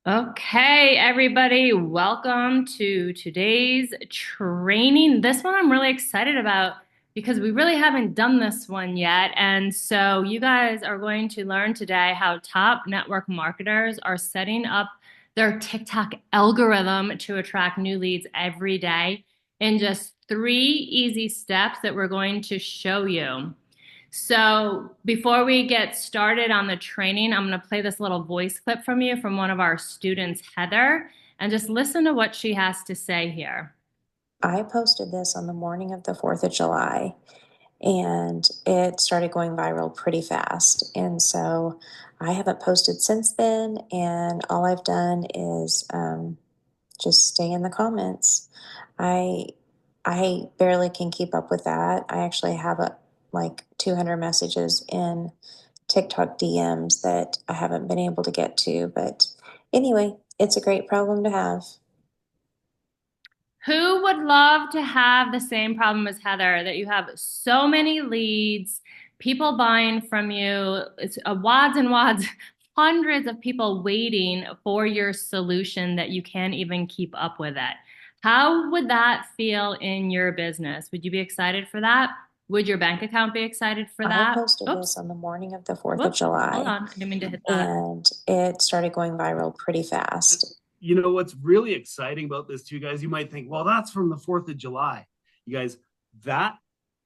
Okay, everybody, welcome to today's training. This one I'm really excited about because we really haven't done this one yet. And so, you guys are going to learn today how top network marketers are setting up their TikTok algorithm to attract new leads every day in just three easy steps that we're going to show you. So before we get started on the training, I'm going to play this little voice clip from you from one of our students, Heather, and just listen to what she has to say here. I posted this on the morning of the 4th of July and it started going viral pretty fast. And so I haven't posted since then. And all I've done is just stay in the comments. I I barely can keep up with that. I actually have like 200 messages in TikTok DMs that I haven't been able to get to. But anyway, it's a great problem to have. Who would love to have the same problem as Heather, that you have so many leads, people buying from you, it's wads and wads, hundreds of people waiting for your solution that you can't even keep up with it? How would that feel in your business? Would you be excited for that? Would your bank account be excited for I that? posted this Oops, on the morning of the 4th of whoops, hold July on. I didn't mean to hit that. and it started going viral pretty fast. You know what's really exciting about this too, guys? You might think, well, that's from the 4th of July. You guys, that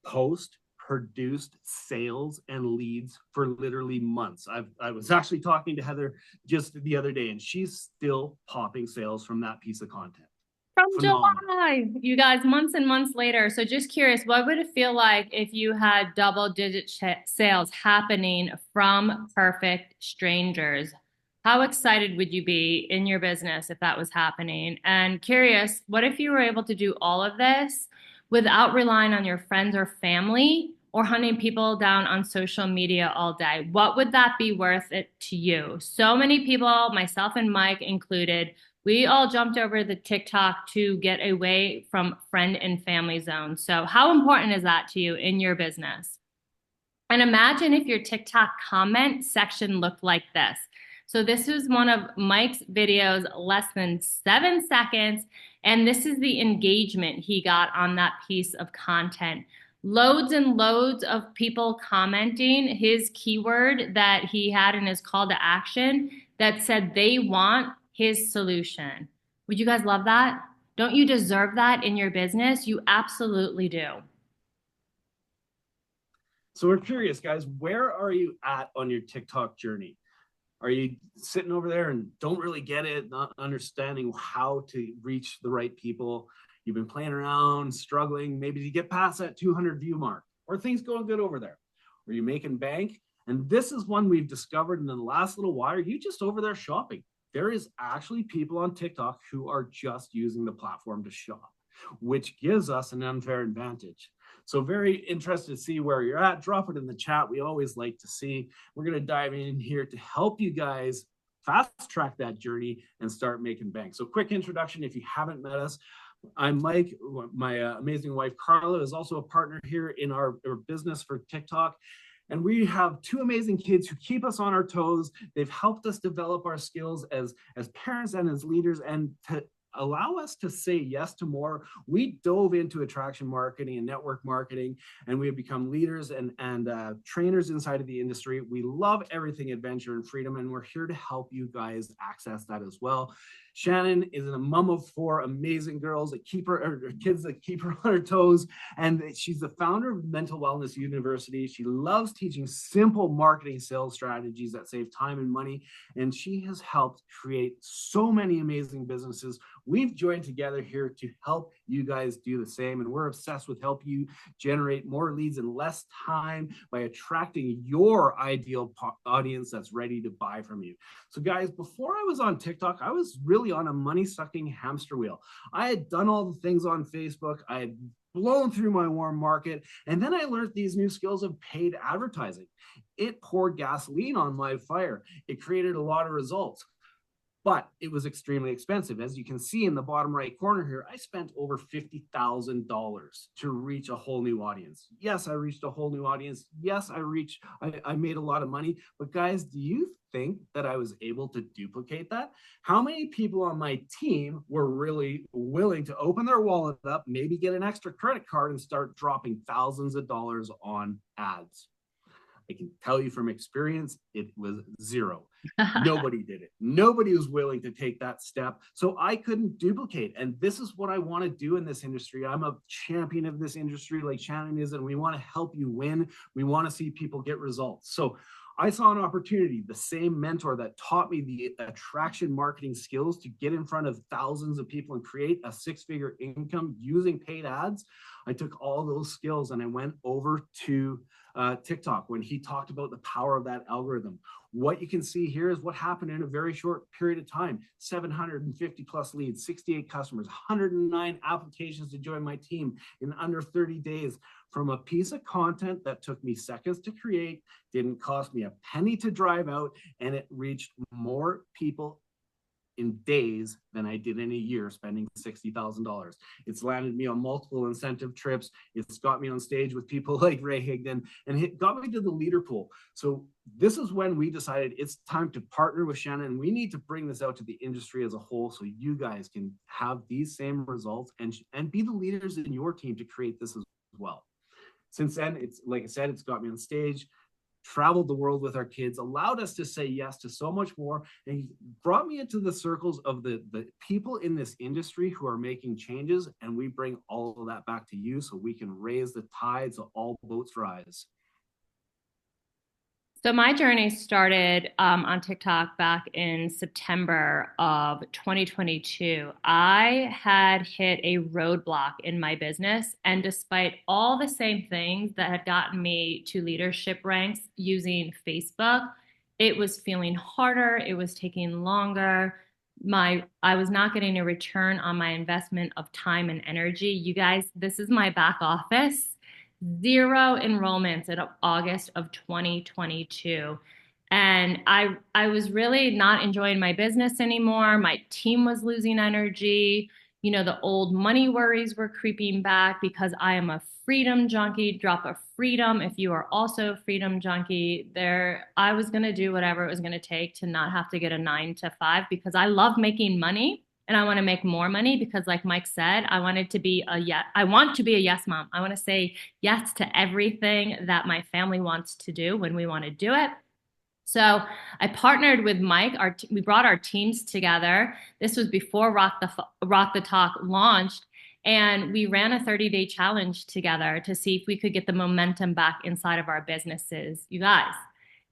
post produced sales and leads for literally months. I was actually talking to Heather just the other day, and she's still popping sales from that piece of content. From Phenomenal. July, you guys, months and months later. So just curious, what would it feel like if you had double digit sales happening from perfect strangers? How excited would you be in your business if that was happening? And curious, what if you were able to do all of this without relying on your friends or family or hunting people down on social media all day? What would that be worth it to you? So many people, myself and Mike included, we all jumped over the TikTok to get away from friend and family zone. So, how important is that to you in your business? And imagine if your TikTok comment section looked like this. So, this is one of Mike's videos, less than 7 seconds. And this is the engagement he got on that piece of content. Loads and loads of people commenting his keyword that he had in his call to action that said they want his solution. Would you guys love that? Don't you deserve that in your business? You absolutely do. So we're curious, guys, where are you at on your TikTok journey? Are you sitting over there and don't really get it, not understanding how to reach the right people? You've been playing around, struggling, maybe you get past that 200 view mark, or things going good over there. Are you making bank? And this is one we've discovered in the last little while. Are you just over there shopping? There is actually people on TikTok who are just using the platform to shop, which gives us an unfair advantage. So very interested to see where you're at. Drop it in the chat. We always like to see. We're going to dive in here to help you guys fast track that journey and start making bank. So quick introduction if you haven't met us. I'm Mike. My amazing wife, Carla, is also a partner here in our business for TikTok. And we have two amazing kids who keep us on our toes. They've helped us develop our skills as parents and as leaders, and to allow us to say yes to more. We dove into attraction marketing and network marketing, and we have become leaders and trainers inside of the industry. We love everything adventure and freedom, and we're here to help you guys access that as well. Shannon is a mom of four amazing girls that keep her, or kids that keep her on her toes, and she's the founder of Mental Wellness University. She loves teaching simple marketing sales strategies that save time and money, and she has helped create so many amazing businesses. We've joined together here to help you guys do the same, and we're obsessed with help you generate more leads in less time by attracting your ideal audience that's ready to buy from you. So guys, before I was on TikTok, I was really on a money-sucking hamster wheel. I had done all the things on Facebook. I had blown through my warm market, and then I learned these new skills of paid advertising. It poured gasoline on my fire. It created a lot of results. but it was extremely expensive. As you can see in the bottom right corner here, I spent over $50,000 to reach a whole new audience. Yes, I reached a whole new audience. Yes, I made a lot of money. But guys, do you think that I was able to duplicate that? How many people on my team were really willing to open their wallet up, maybe get an extra credit card and start dropping thousands of dollars on ads? I can tell you from experience, it was zero. Nobody did it. Nobody was willing to take that step. So I couldn't duplicate. And this is what I want to do in this industry. I'm a champion of this industry like Shannon is, and we want to help you win. We want to see people get results. So I saw an opportunity, the same mentor that taught me the attraction marketing skills to get in front of thousands of people and create a six-figure income using paid ads. I took all those skills and I went over to TikTok when he talked about the power of that algorithm. What you can see here is what happened in a very short period of time. 750 plus leads, 68 customers, 109 applications to join my team in under 30 days. From a piece of content that took me seconds to create, didn't cost me a penny to drive out, and it reached more people in days than I did in a year spending $60,000. It's landed me on multiple incentive trips. It's got me on stage with people like Ray Higdon, and it got me to the leader pool. So this is when we decided it's time to partner with Shannon. We need to bring this out to the industry as a whole so you guys can have these same results and be the leaders in your team to create this as well. Since then, it's like I said, it's got me on stage, traveled the world with our kids, allowed us to say yes to so much more, and brought me into the circles of the people in this industry who are making changes, and we bring all of that back to you so we can raise the tides so all boats rise. So my journey started on TikTok back in September of 2022. I had hit a roadblock in my business, and despite all the same things that had gotten me to leadership ranks using Facebook, it was feeling harder. It was taking longer. I was not getting a return on my investment of time and energy. You guys, this is my back office. 0 enrollments in August of 2022. And I was really not enjoying my business anymore. My team was losing energy. You know, the old money worries were creeping back because I am a freedom junkie. Drop a freedom if you are also a freedom junkie. I was going to do whatever it was going to take to not have to get a 9 to 5 because I love making money. And I want to make more money because, like Mike said, I want to be a yes mom. I want to say yes to everything that my family wants to do when we want to do it. So I partnered with Mike. We brought our teams together. This was before Rock the Talk launched. And we ran a 30-day challenge together to see if we could get the momentum back inside of our businesses. You guys,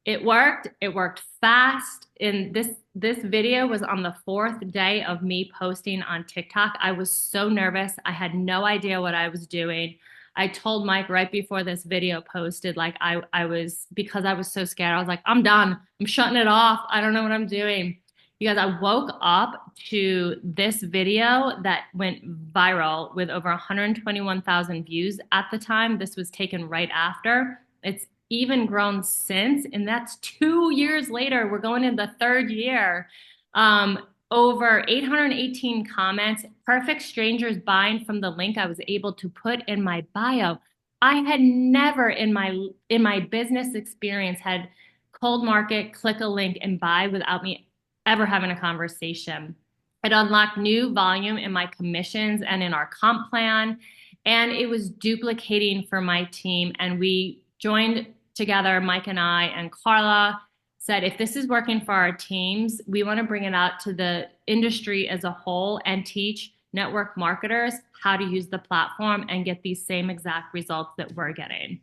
it worked. It worked fast. And this video was on the 4th day of me posting on TikTok. I was so nervous. I had no idea what I was doing. I told Mike right before this video posted, like because I was so scared, I was like, I'm done. I'm shutting it off. I don't know what I'm doing. You guys, I woke up to this video that went viral with over 121,000 views at the time. This was taken right after. It's even grown since, and that's 2 years later. We're going in the 3rd year. Over 818 comments, perfect strangers buying from the link I was able to put in my bio. I had never in my business experience had cold market, click a link and buy without me ever having a conversation. It unlocked new volume in my commissions and in our comp plan, and it was duplicating for my team. And we joined together, Mike and I and Carla, said, if this is working for our teams, we want to bring it out to the industry as a whole and teach network marketers how to use the platform and get these same exact results that we're getting.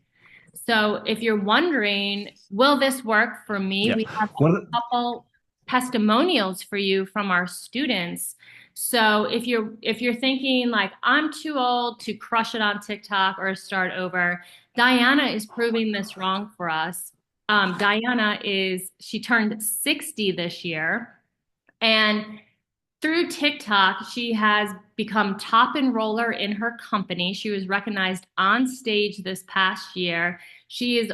So if you're wondering, will this work for me? Yeah. We have a couple testimonials for you from our students. So if you're thinking like, I'm too old to crush it on TikTok or start over, Diana is proving this wrong for us. Diana she turned 60 this year, and through TikTok, she has become top enroller in her company. She was recognized on stage this past year. She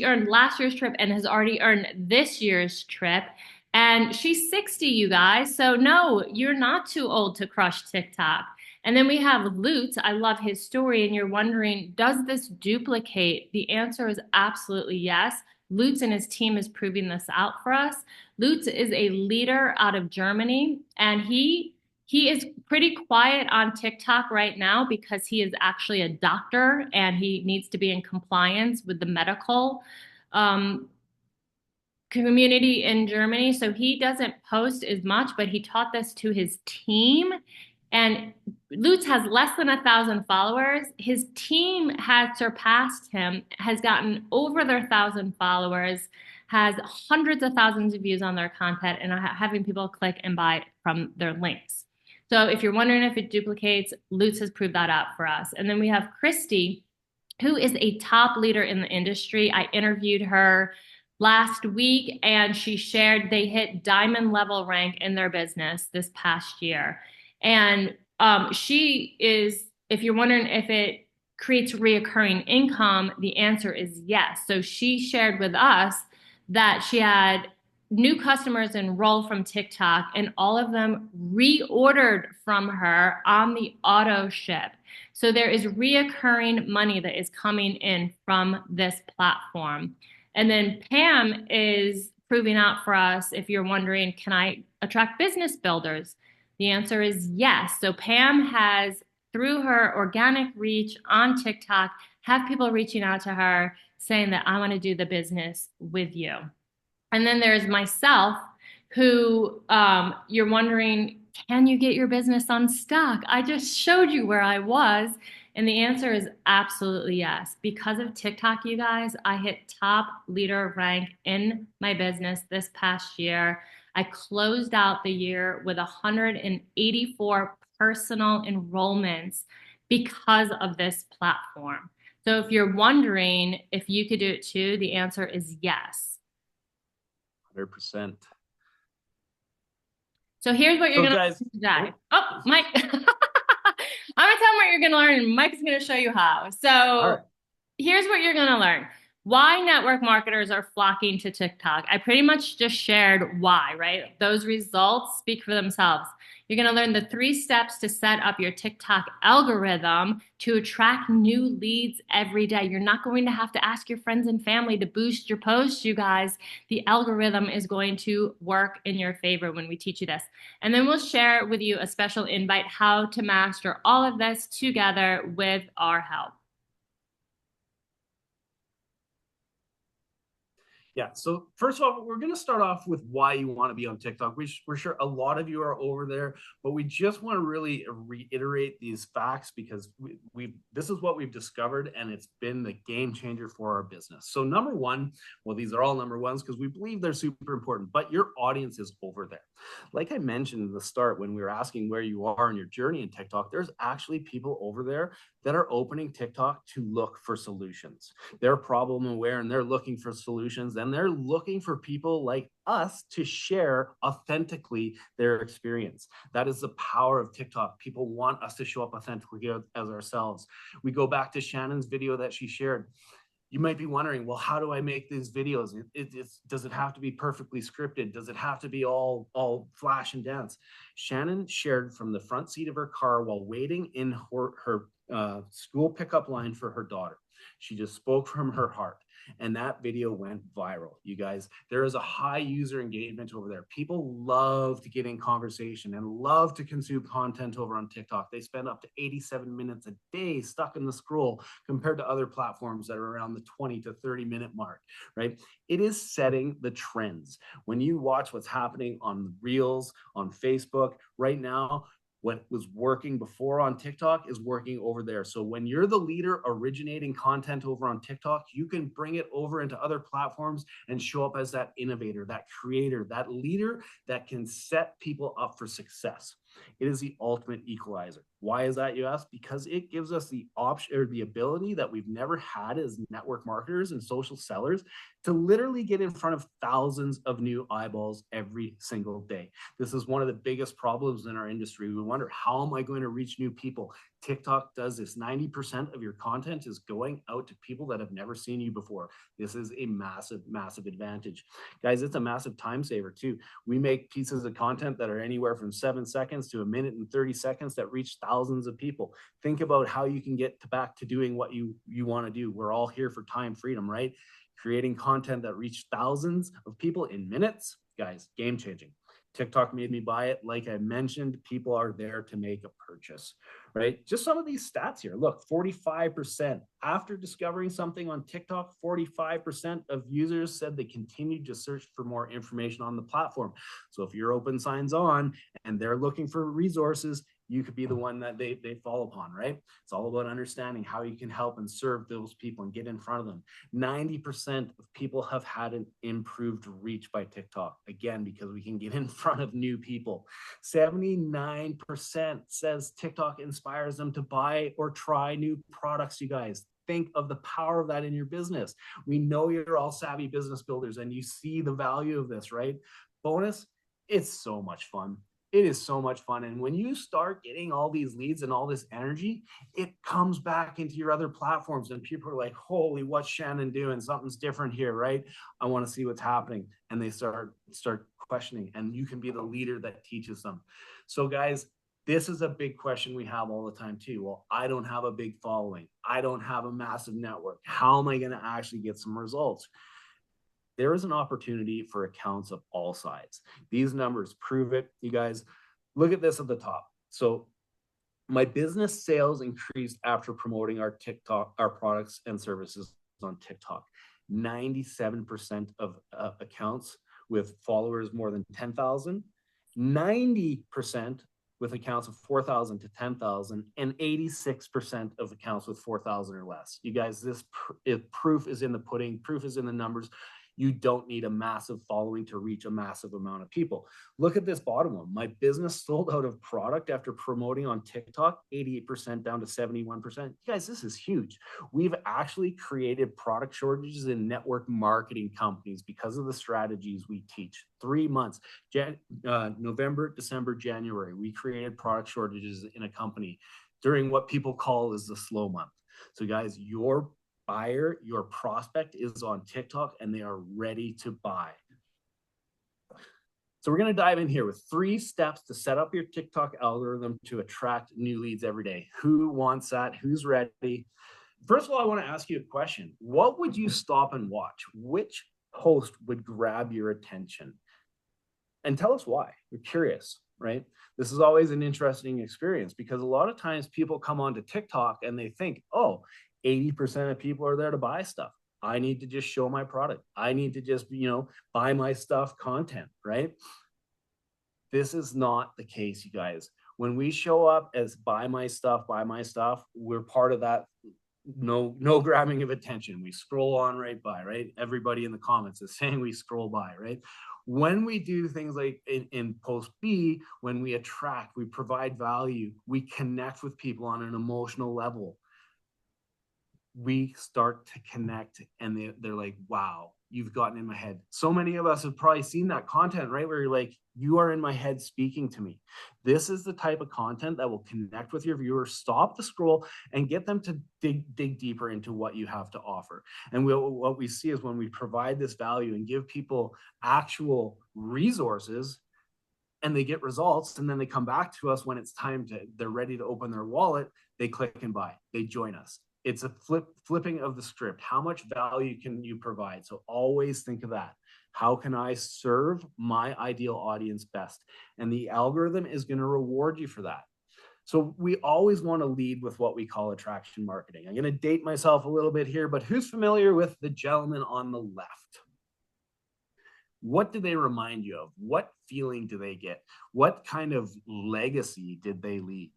earned last year's trip and has already earned this year's trip. And she's 60, you guys. So no, you're not too old to crush TikTok. And then we have Lutz. I love his story. And you're wondering, does this duplicate? The answer is absolutely yes. Lutz and his team is proving this out for us. Lutz is a leader out of Germany, and he is pretty quiet on TikTok right now because he is actually a doctor and he needs to be in compliance with the medical um, community in Germany. So he doesn't post as much, but he taught this to his team. And Lutz has less than 1,000 followers. His team has surpassed him, has gotten over their 1,000 followers, has hundreds of thousands of views on their content, and are having people click and buy from their links. So if you're wondering if it duplicates, Lutz has proved that out for us. And then we have Christy, who is a top leader in the industry. I interviewed her last week and she shared they hit diamond level rank in their business this past year. And she is, if you're wondering if it creates reoccurring income, the answer is yes. So she shared with us that she had new customers enroll from TikTok and all of them reordered from her on the auto ship. So there is reoccurring money that is coming in from this platform. And then Pam is proving out for us if you're wondering, can I attract business builders? The answer is yes. So Pam has, through her organic reach on TikTok, have people reaching out to her saying that I want to do the business with you. And then there's myself, who you're wondering, can you get your business unstuck? I just showed you where I was. And the answer is absolutely yes. Because of TikTok, you guys, I hit top leader rank in my business this past year. I closed out the year with 184 personal enrollments because of this platform. So if you're wondering if you could do it too, the answer is yes. 100%. So here's what you're So going to guys, learn today. Oh, Mike. I'm going to tell him what you're going to learn, and Mike's going to show you how. So all right. here's what you're going to learn. Why network marketers are flocking to TikTok. I pretty much just shared why, right? Those results speak for themselves. You're going to learn the 3 steps to set up your TikTok algorithm to attract new leads every day. You're not going to have to ask your friends and family to boost your posts, you guys. The algorithm is going to work in your favor when we teach you this. And then we'll share with you a special invite how to master all of this together with our help. Yeah. So first of all, we're going to start off with why you want to be on TikTok. We're sure a lot of you are over there, but we just want to really reiterate these facts because this is what we've discovered, and it's been the game changer for our business. So number one, well, these are all number ones because we believe they're super important, but your audience is over there. Like I mentioned in the start, when we were asking where you are in your journey in TikTok, there's actually people over there that are opening TikTok to look for solutions. They're problem aware and they're looking for solutions, and they're looking for people like us to share authentically their experience. That is the power of TikTok. People want us to show up authentically as ourselves. We go back to Shannon's video that she shared. You might be wondering, well, how do I make these videos? Does it have to be perfectly scripted? Does it have to be all flash and dance? Shannon shared from the front seat of her car while waiting in her school pickup line for her daughter. She just spoke from her heart, and that video went viral. You guys, there is a high user engagement over there. People love to get in conversation and love to consume content over on TikTok. They spend up to 87 minutes a day stuck in the scroll compared to other platforms that are around the 20 to 30 minute mark, right? It is setting the trends. When you watch what's happening on Reels, on Facebook right now, what was working before on TikTok is working over there. So when you're the leader originating content over on TikTok, you can bring it over into other platforms and show up as that innovator, that creator, that leader that can set people up for success. It is the ultimate equalizer. Why is that, you ask? Because it gives us the option or the ability that we've never had as network marketers and social sellers to literally get in front of thousands of new eyeballs every single day. This is one of the biggest problems in our industry. We wonder, how am I going to reach new people? TikTok does this. 90% of your content is going out to people that have never seen you before. This is a massive, massive advantage. Guys, it's a massive time saver too. We make pieces of content that are anywhere from 7 seconds to 1 minute and 30 seconds that reach thousands of people. Think about how you can get back to doing what you want to do. We're all here for time freedom, right? Creating content that reached thousands of people in minutes, guys, game changing. TikTok made me buy it. Like I mentioned, people are there to make a purchase, right? Just some of these stats here. Look, 45% after discovering something on TikTok, 45% of users said they continued to search for more information on the platform. So if your open signs on and they're looking for resources, you could be the one that they fall upon, right? It's all about understanding how you can help and serve those people and get in front of them. 90% of people have had an improved reach by TikTok, again, because we can get in front of new people. 79% says TikTok inspires them to buy or try new products, you guys. Think of the power of that in your business. We know you're all savvy business builders and you see the value of this, right? Bonus, it's so much fun. It is so much fun. And when you start getting all these leads and all this energy, it comes back into your other platforms and people are like, holy, what's Shannon doing? Something's different here, right? I want to see what's happening. And they start questioning, and you can be the leader that teaches them. So guys, this is a big question we have all the time too. Well, I don't have a big following. I don't have a massive network. How am I going to actually get some results? There is an opportunity for accounts of all sides. These numbers prove it. You guys, look at this at the top. So my business sales increased after promoting our products and services on TikTok. 97% of accounts with followers more than 10,000, 90% with accounts of 4,000 to 10,000, and 86% of accounts with 4,000 or less. You guys, this proof is in the pudding, proof is in the numbers. You don't need a massive following to reach a massive amount of people. Look at this bottom one. My business sold out of product after promoting on TikTok, 88% down to 71%. You guys, this is huge. We've actually created product shortages in network marketing companies because of the strategies we teach. 3 months, November, December, January, we created product shortages in a company during what people call is the slow month. So guys, your buyer, your prospect is on TikTok and they are ready to buy. So we're going to dive in here with 3 steps to set up your TikTok algorithm to attract new leads every day. Who wants that? Who's ready? First of all, I want to ask you a question. What would you stop and watch? Which post would grab your attention? And tell us why. We're curious, right? This is always an interesting experience because a lot of times people come onto TikTok and they think, oh, 80% of people are there to buy stuff. I need to just show my product. I need to just, buy my stuff content, right? This is not the case, you guys. When we show up as buy my stuff, we're part of that no grabbing of attention. We scroll on right by, right? Everybody in the comments is saying we scroll by, right? When we do things like in post B, when we attract, we provide value, we connect with people on an emotional level, we start to connect and they're like, wow, you've gotten in my head. So many of us have probably seen that content, right? Where you're like, you are in my head speaking to me. This is the type of content that will connect with your viewers, stop the scroll and get them to dig deeper into what you have to offer. And what we see is when we provide this value and give people actual resources and they get results, and then they come back to us when it's time they're ready to open their wallet, they click and buy, they join us. It's a flipping of the script. How much value can you provide? So always think of that. How can I serve my ideal audience best? And the algorithm is going to reward you for that. So we always want to lead with what we call attraction marketing. I'm going to date myself a little bit here, but who's familiar with the gentleman on the left? What do they remind you of? What feeling do they get? What kind of legacy did they leave?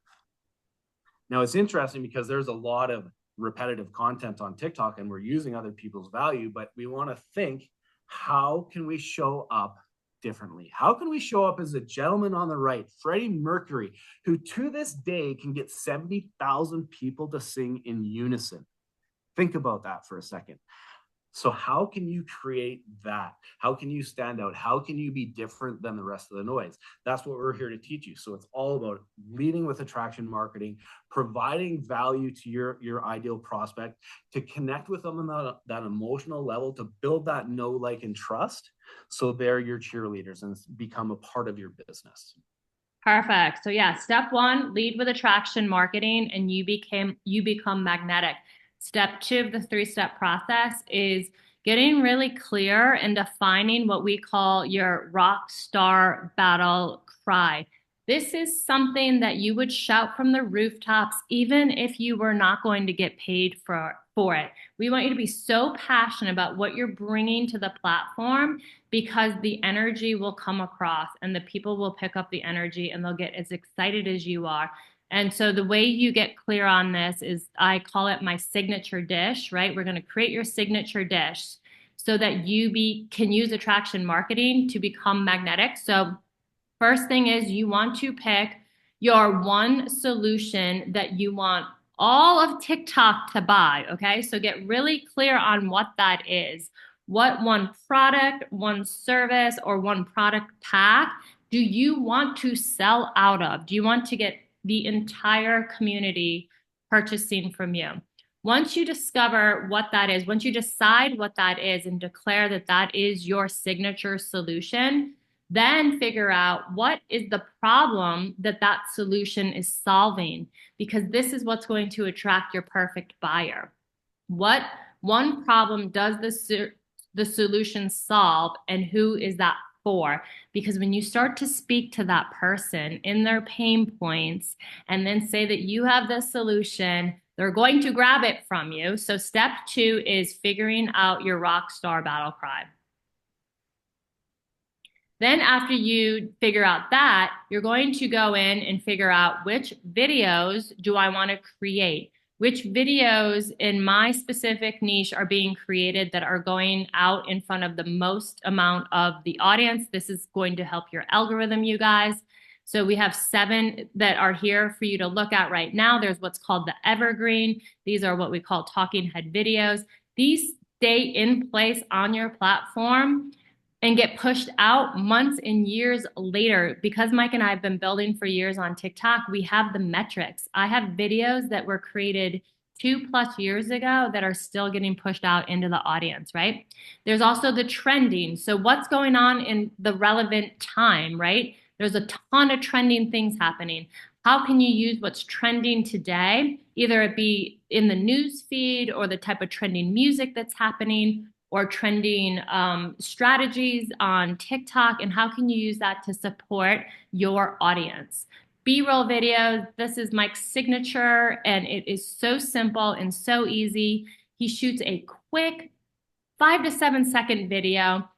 Now, it's interesting because there's a lot of repetitive content on TikTok and we're using other people's value, but we want to think, how can we show up differently? How can we show up as a gentleman on the right, Freddie Mercury, who to this day can get 70,000 people to sing in unison? Think about that for a second. So how can you create that? How can you stand out? How can you be different than the rest of the noise? That's what we're here to teach you. So it's all about leading with attraction marketing, providing value to your ideal prospect, to connect with them on that emotional level, to build that know, like, and trust. So they're your cheerleaders and become a part of your business. Perfect. So yeah, step one, lead with attraction marketing and you become magnetic. Step two of the three-step process is getting really clear and defining what we call your rock star battle cry. This is something that you would shout from the rooftops, even if you were not going to get paid for it. We want you to be so passionate about what you're bringing to the platform because the energy will come across and the people will pick up the energy and they'll get as excited as you are. And so the way you get clear on this is I call it my signature dish, right? We're going to create your signature dish so that you can use attraction marketing to become magnetic. So first thing is you want to pick your one solution that you want all of TikTok to buy, okay? So get really clear on what that is. What one product, one service, or one product pack do you want to sell out of? Do you want to get the entire community purchasing from you? Once you discover what that is, once you decide what that is and declare that that is your signature solution, then figure out what is the problem that that solution is solving, because this is what's going to attract your perfect buyer. What one problem does the solution solve, and who is that for? Because when you start to speak to that person in their pain points and then say that you have the solution, they're going to grab it from you. So step two is figuring out your rock star battle cry. Then after you figure out that, you're going to go in and figure out which videos do I want to create? Which videos in my specific niche are being created that are going out in front of the most amount of the audience? This is going to help your algorithm, you guys. So we have 7 that are here for you to look at right now. There's what's called the evergreen. These are what we call talking head videos. These stay in place on your platform and get pushed out months and years later. Because Mike and I have been building for years on TikTok, we have the metrics. I have videos that were created 2+ years ago that are still getting pushed out into the audience, right? There's also the trending. So what's going on in the relevant time, right? There's a ton of trending things happening. How can you use what's trending today, either it be in the news feed or the type of trending music that's happening, or trending strategies on TikTok, and how can you use that to support your audience? B-roll videos, this is Mike's signature, and it is so simple and so easy. He shoots a quick 5 to 7 second video.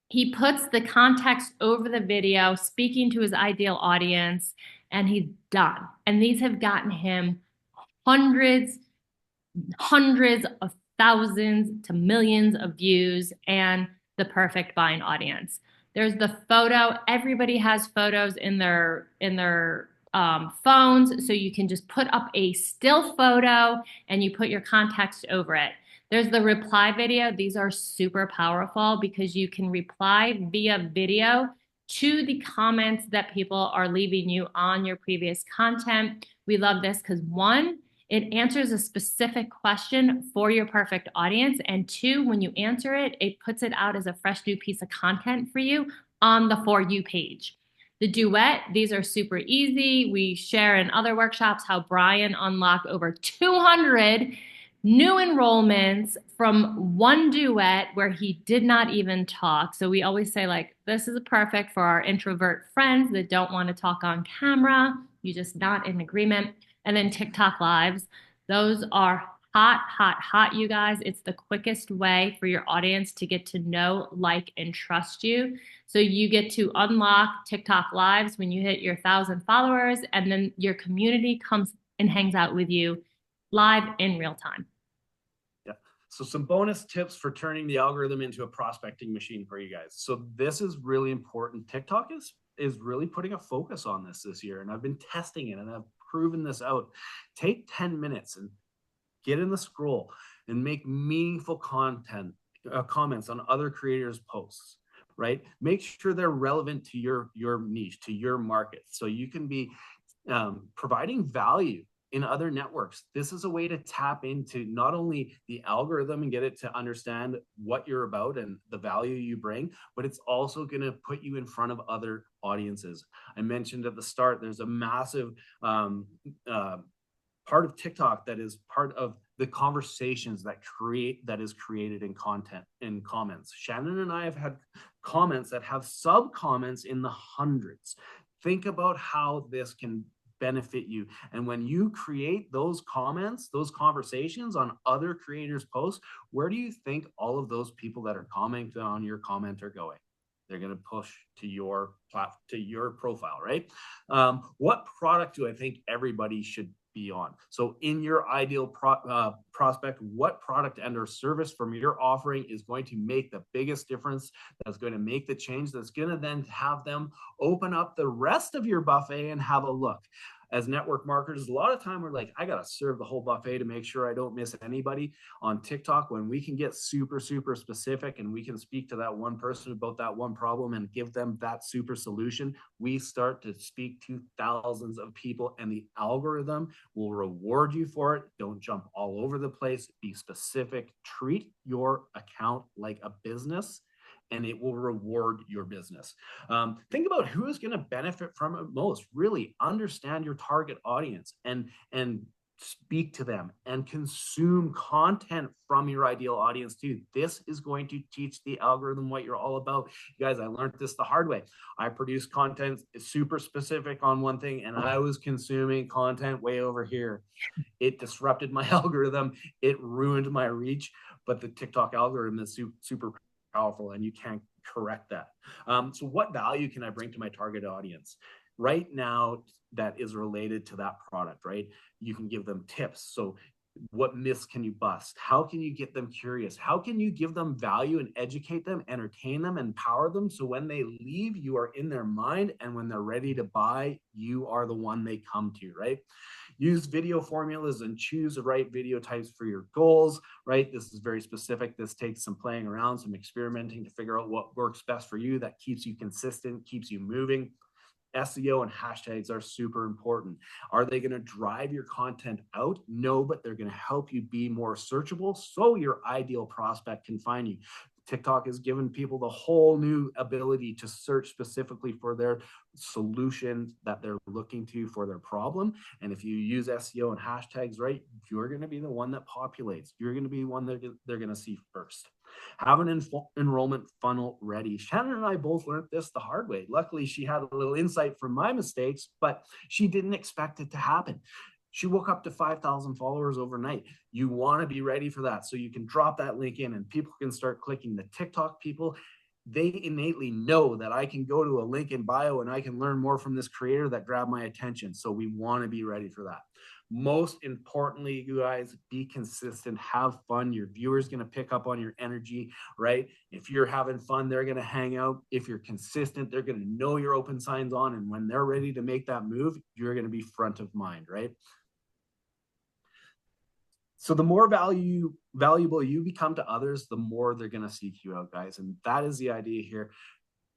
He puts the context over the video, speaking to his ideal audience, and he's done. And these have gotten him hundreds of thousands to millions of views and the perfect buying audience. There's the photo. Everybody has photos in their phones, so you can just put up a still photo and you put your context over it. There's the reply video. These are super powerful because you can reply via video to the comments that people are leaving you on your previous content. We love this because 1, it answers a specific question for your perfect audience. And 2, when you answer it, it puts it out as a fresh new piece of content for you on the For You page. The duet, these are super easy. We share in other workshops how Brian unlocked over 200 new enrollments from one duet where he did not even talk. So we always say, like, this is perfect for our introvert friends that don't want to talk on camera. You just not in agreement. And then TikTok lives. Those are hot, you guys. It's the quickest way for your audience to get to know, like, and trust you. So you get to unlock TikTok lives when you hit your 1,000 followers, and then your community comes and hangs out with you live in real time. Yeah. So some bonus tips for turning the algorithm into a prospecting machine for you guys. So this is really important. TikTok is really putting a focus on this year, and I've been testing it and I've proven this out. Take 10 minutes and get in the scroll and make meaningful content comments on other creators' posts, right? Make sure they're relevant to your niche, to your market, so you can be providing value in other networks. This is a way to tap into not only the algorithm and get it to understand what you're about and the value you bring, but it's also going to put you in front of other audiences. I mentioned at the start, there's a massive part of TikTok that is part of the conversations that is created in content, in comments. Shannon and I have had comments that have sub comments in the hundreds. Think about how this can benefit you. And when you create those comments, those conversations on other creators' posts, where do you think all of those people that are commenting on your comment are going? They're going to push to your platform, to your profile, right? What product do I think everybody should be on? So in your ideal prospect, what product and or service from your offering is going to make the biggest difference, that's going to make the change, that's going to then have them open up the rest of your buffet and have a look? As network marketers, a lot of time we're like, I got to serve the whole buffet to make sure I don't miss anybody. On TikTok, when we can get super specific and we can speak to that one person about that one problem and give them that super solution, we start to speak to thousands of people, and the algorithm will reward you for it. Don't jump all over the place. Be specific. Treat your account like a business, and it will reward your business. Think about who is going to benefit from it most. Really understand your target audience and speak to them and consume content from your ideal audience too. This is going to teach the algorithm what you're all about. You guys, I learned this the hard way. I produce content super specific on one thing, and I was consuming content way over here. It disrupted my algorithm. It ruined my reach, but the TikTok algorithm is super powerful, and you can't correct that. So what value can I bring to my target audience right now that is related to that product, right? You can give them tips. So what myths can you bust? How can you get them curious? How can you give them value and educate them, entertain them, empower them, so when they leave, you are in their mind, and when they're ready to buy, you are the one they come to, right? Use video formulas and choose the right video types for your goals, right? This is very specific. This takes some playing around, some experimenting to figure out what works best for you, that keeps you consistent, keeps you moving. SEO and hashtags are super important. Are they going to drive your content out? No, but they're going to help you be more searchable so your ideal prospect can find you. TikTok has given people the whole new ability to search specifically for their solution that they're looking to for their problem. And if you use SEO and hashtags right, you're going to be the one that populates. You're going to be one that they're going to see first. Have an enrollment funnel ready. Shannon and I both learned this the hard way. Luckily, she had a little insight from my mistakes, but she didn't expect it to happen. She woke up to 5,000 followers overnight. You want to be ready for that, so you can drop that link in and people can start clicking. The TikTok people, they innately know that I can go to a link in bio and I can learn more from this creator that grabbed my attention. So we want to be ready for that. Most importantly, you guys, be consistent, have fun. Your viewer's going to pick up on your energy, right? If you're having fun, they're going to hang out. If you're consistent, they're going to know your open signs on. And when they're ready to make that move, you're going to be front of mind, right? So the more valuable you become to others, the more they're going to seek you out, guys. And that is the idea here.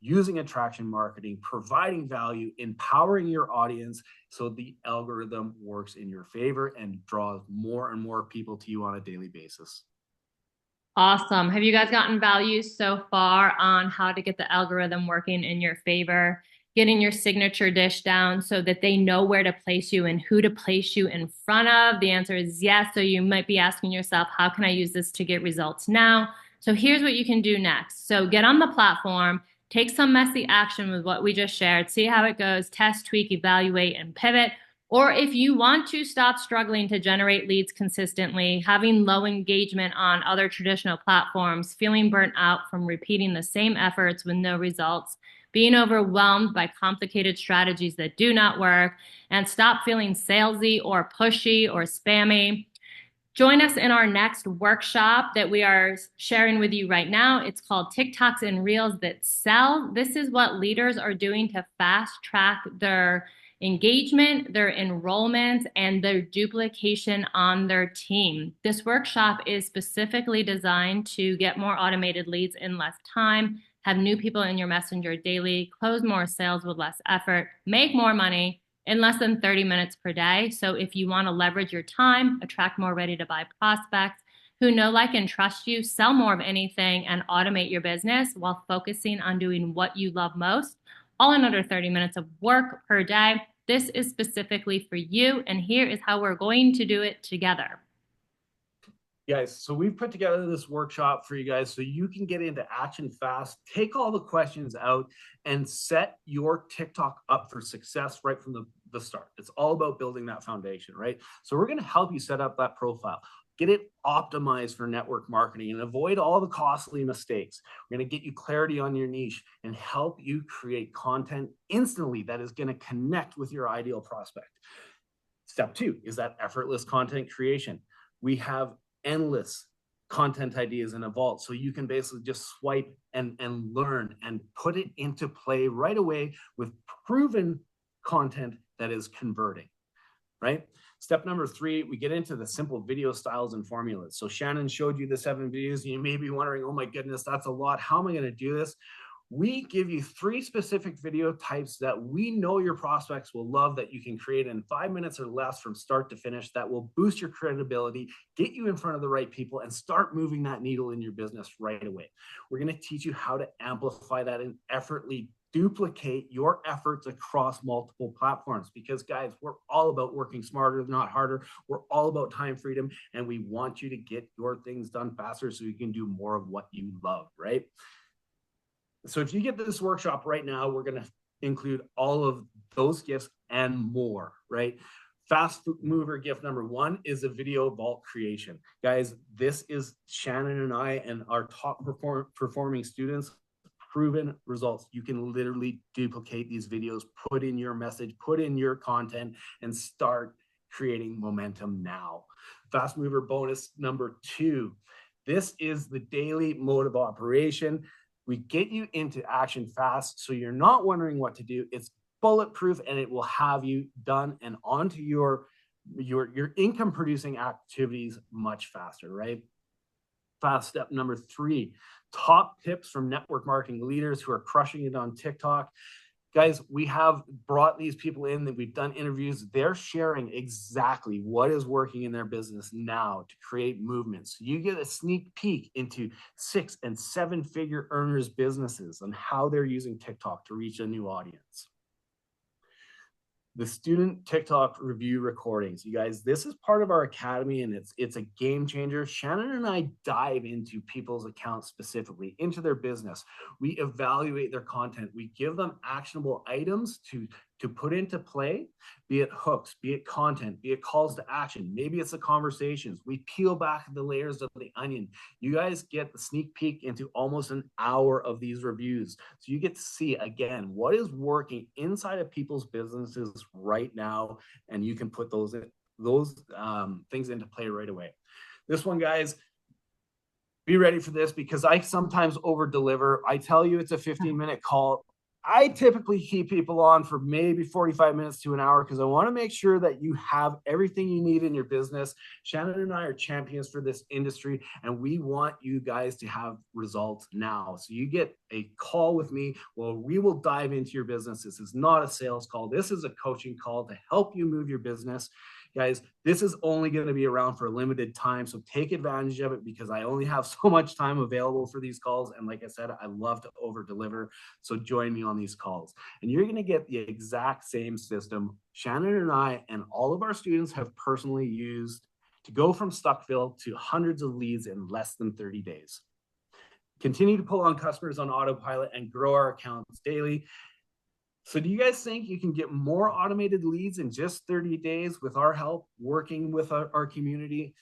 Using attraction marketing, providing value, empowering your audience so the algorithm works in your favor and draws more and more people to you on a daily basis. Awesome. Have you guys gotten value so far on how to get the algorithm working in your favor? Getting your signature dish down so that they know where to place you and who to place you in front of? The answer is yes. So you might be asking yourself, how can I use this to get results now? So here's what you can do next. So get on the platform, take some messy action with what we just shared, see how it goes, test, tweak, evaluate, and pivot. Or if you want to stop struggling to generate leads consistently, having low engagement on other traditional platforms, feeling burnt out from repeating the same efforts with no results, being overwhelmed by complicated strategies that do not work, and stop feeling salesy or pushy or spammy, Join us in our next workshop that we are sharing with you right now. It's called TikToks and Reels That Sell. This is what leaders are doing to fast track their engagement, their enrollment, and their duplication on their team. This workshop is specifically designed to get more automated leads in less time, have new people in your messenger daily, close more sales with less effort, make more money in less than 30 minutes per day. So if you want to leverage your time, attract more ready to buy prospects who know, like, and trust you, sell more of anything, and automate your business while focusing on doing what you love most, all in under 30 minutes of work per day. This is specifically for you, and here is how we're going to do it together. Guys, so we've put together this workshop for you guys so you can get into action fast, take all the questions out, and set your TikTok up for success right from the start. It's all about building that foundation, right? So we're going to help you set up that profile, get it optimized for network marketing, and avoid all the costly mistakes. We're going to get you clarity on your niche and help you create content instantly that is going to connect with your ideal prospect. Step 2 is that effortless content creation. We have endless content ideas in a vault, so you can basically just swipe and learn and put it into play right away with proven content that is converting, right? Step number 3, we get into the simple video styles and formulas. So Shannon showed you the 7 videos, and you may be wondering, oh my goodness, that's a lot. How am I going to do this? We give you 3 specific video types that we know your prospects will love, that you can create in 5 minutes or less from start to finish, that will boost your credibility, get you in front of the right people, and start moving that needle in your business right away. We're going to teach you how to amplify that and effortlessly duplicate your efforts across multiple platforms, because guys, we're all about working smarter, not harder. We're all about time freedom, and we want you to get your things done faster so you can do more of what you love, right? So if you get this workshop right now, we're going to include all of those gifts and more, right? Fast mover gift number 1 is a video vault creation. Guys, this is Shannon and I and our top performing students. Proven results. You can literally duplicate these videos, put in your message, put in your content, and start creating momentum now. Fast mover bonus number 2. This is the daily mode of operation. We get you into action fast, so you're not wondering what to do. It's bulletproof, and it will have you done and onto your income producing activities much faster, right? Fast step number 3, top tips from network marketing leaders who are crushing it on TikTok. Guys, we have brought these people in that we've done interviews. They're sharing exactly what is working in their business now to create movements. You get a sneak peek into 6- and 7-figure earners' businesses and how they're using TikTok to reach a new audience. The student TikTok review recordings. You guys, this is part of our academy, and it's a game changer. Shannon and I dive into people's accounts specifically, into their business. We evaluate their content. We give them actionable items to put into play, be it hooks, be it content, be it calls to action. Maybe it's the conversations. We peel back the layers of the onion. You guys get the sneak peek into almost an hour of these reviews. So you get to see, again, what is working inside of people's businesses right now, and you can put those things into play right away. This one, guys, be ready for this, because I sometimes over deliver. I tell you it's a 15-minute call. I typically keep people on for maybe 45 minutes to an hour, because I want to make sure that you have everything you need in your business. Shannon and I are champions for this industry, and we want you guys to have results now. So you get a call with me. Well, we will dive into your business. This is not a sales call. This is a coaching call to help you move your business. Guys, this is only going to be around for a limited time, so take advantage of it, because I only have so much time available for these calls. And like I said, I love to over deliver. So join me on these calls, and you're going to get the exact same system Shannon and I and all of our students have personally used to go from Stuckville to hundreds of leads in less than 30 days. Continue to pull on customers on autopilot and grow our accounts daily. So do you guys think you can get more automated leads in just 30 days with our help, working with our community?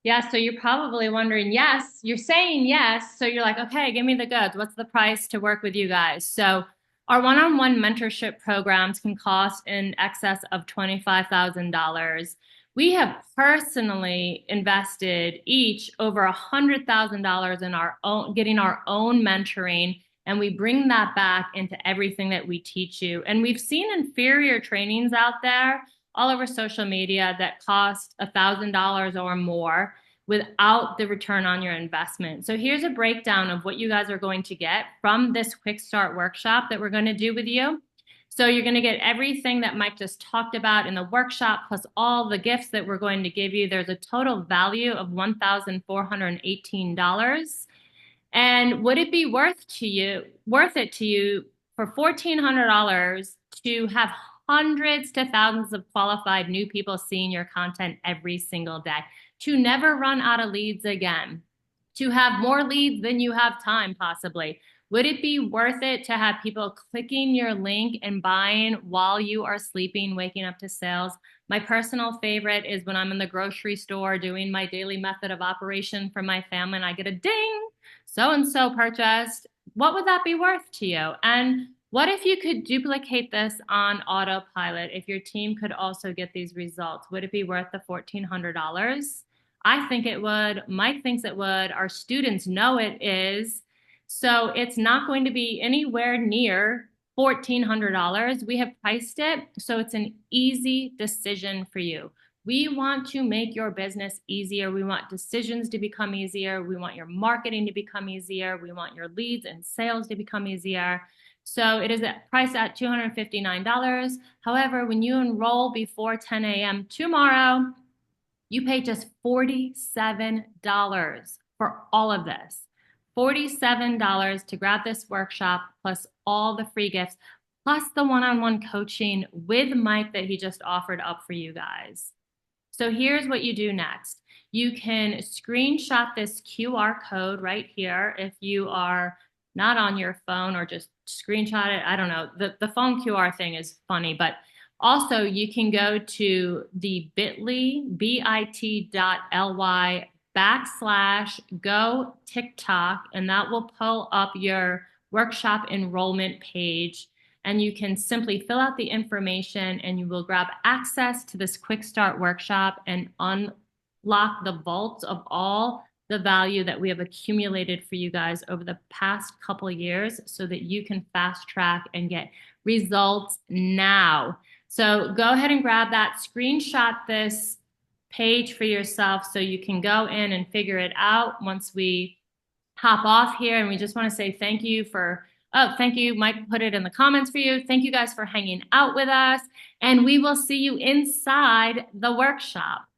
Yeah, so you're probably wondering, yes, you're saying yes. So you're like, okay, give me the goods. What's the price to work with you guys? So our one-on-one mentorship programs can cost in excess of $25,000. We have personally invested each over $100,000 in our own, getting our own mentoring, and we bring that back into everything that we teach you. And we've seen inferior trainings out there all over social media that cost $1,000 or more without the return on your investment. So here's a breakdown of what you guys are going to get from this quick start workshop that we're going to do with you. So you're going to get everything that Mike just talked about in the workshop, plus all the gifts that we're going to give you. There's a total value of $1,418. And would it be worth it to you for $1,400 to have hundreds to thousands of qualified new people seeing your content every single day, to never run out of leads again, to have more leads than you have time possibly? Would it be worth it to have people clicking your link and buying while you are sleeping, waking up to sales? My personal favorite is when I'm in the grocery store doing my daily method of operation for my family and I get a ding, so-and-so purchased. What would that be worth to you? And what if you could duplicate this on autopilot? If your team could also get these results, would it be worth the $1,400? I think it would. Mike thinks it would. Our students know it is. So it's not going to be anywhere near $1,400. We have priced it so it's an easy decision for you. We want to make your business easier. We want decisions to become easier. We want your marketing to become easier. We want your leads and sales to become easier. So it is priced at $259. However, when you enroll before 10 a.m. tomorrow, you pay just $47 for all of this. $47 to grab this workshop, plus all the free gifts, plus the one-on-one coaching with Mike that he just offered up for you guys. So here's what you do next. You can screenshot this QR code right here if you are not on your phone, or just screenshot it. I don't know. The phone QR thing is funny, but also you can go to the bit.ly/go TikTok, and that will pull up your workshop enrollment page. And you can simply fill out the information and you will grab access to this quick start workshop and unlock the vaults of all the value that we have accumulated for you guys over the past couple years, so that you can fast track and get results now. So go ahead and grab that, screenshot this page for yourself so you can go in and figure it out once we hop off here. And we just want to say thank you for, oh, thank you. Mike put it in the comments for you. Thank you guys for hanging out with us. And we will see you inside the workshop.